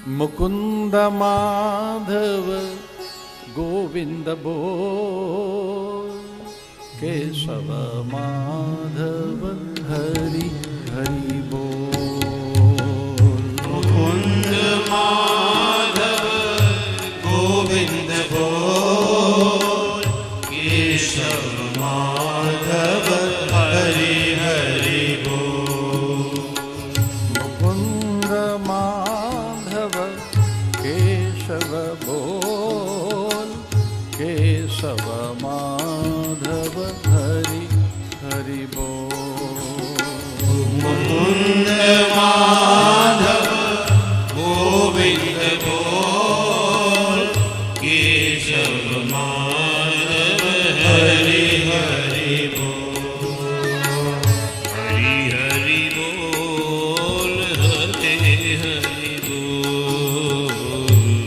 मुकुंद माधव गोविंद बोल, केशव माधव हरि हरि बोल। मुकुंद माधव गोविंद बोल, केशव माधव हरि हरि बोल। मुकुंद माधव केशव बोल, केशव माधव हरि हरि बोल। मुकुंद माधव गोविंद बोल, केशव माधव हरि हरि बोल। हरि हरि बोल, हरे हरि बोल।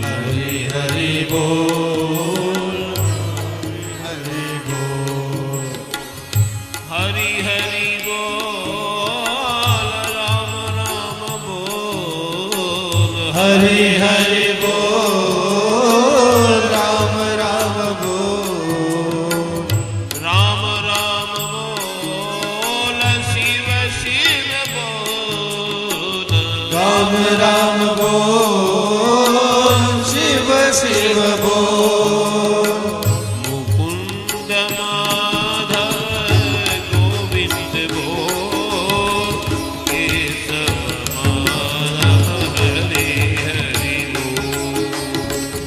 हरि हरि बोल, हरि बोल। हरि हरि बोल, राम राम बोल। हरि हरि बोल, राम राम बोल। राम राम बोल, शिव शिव बोल। राम राम बोल, शिव शिव बोल। मुकुंद माधव गोविंद बोल, केशव माधव हरि हरि बोल।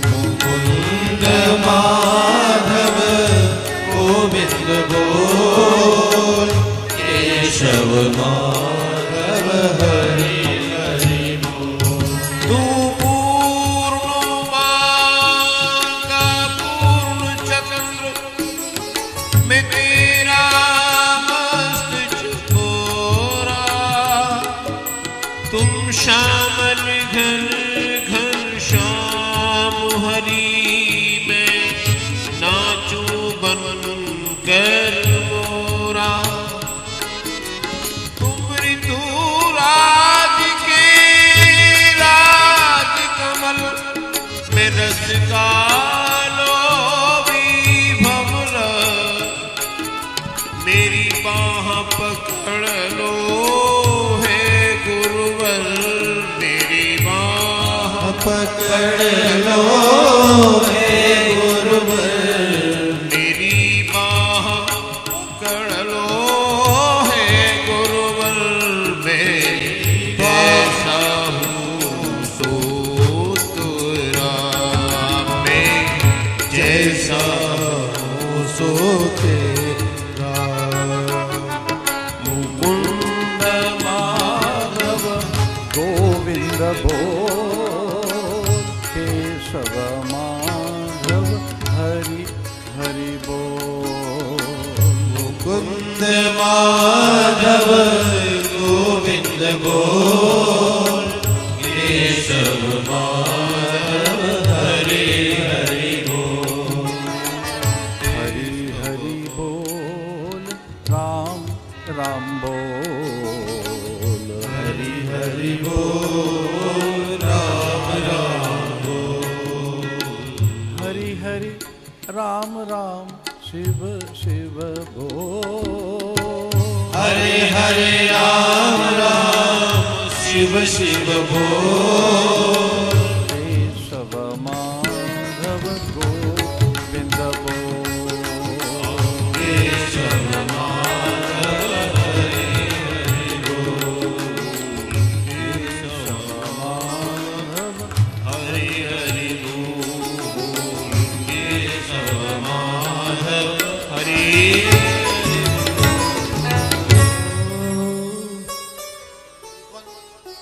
मुकुंद माधव गोविंद बोल, केशव माधव हरि हरि बोल। तू पूर्णमान का पूर्ण चंद्र, मैं तेरा मस्त चकोरा। तुम श्यामल घन घन श्याम हरि में नाचूं बन कर मोरा। तुम ऋतुराज के राज कमल में रस गालो भवरा। मेरी बाह पकड़ लो है गुरुवर, मेरी बाह पकड़ लो है गुरुवर। मेरी बाह पकड़ लो है गुरुवर, मैं जैसा हूँ सो तेरा। मैं जैसा हूँ सो तेरा। मुकुंद माधव गोविंद बोल, केशव माधव हरि हरि बोल। मुकुंद माधव गोविंद बोल, केशव माधव हरि हरि बोल। हरि हरि बोल, राम राम बोल। हरि हरि बोल, राम राम बोल। हरि हरि राम राम शिव शिव बोल। हरे हरे राम राम शिव शिव बोल।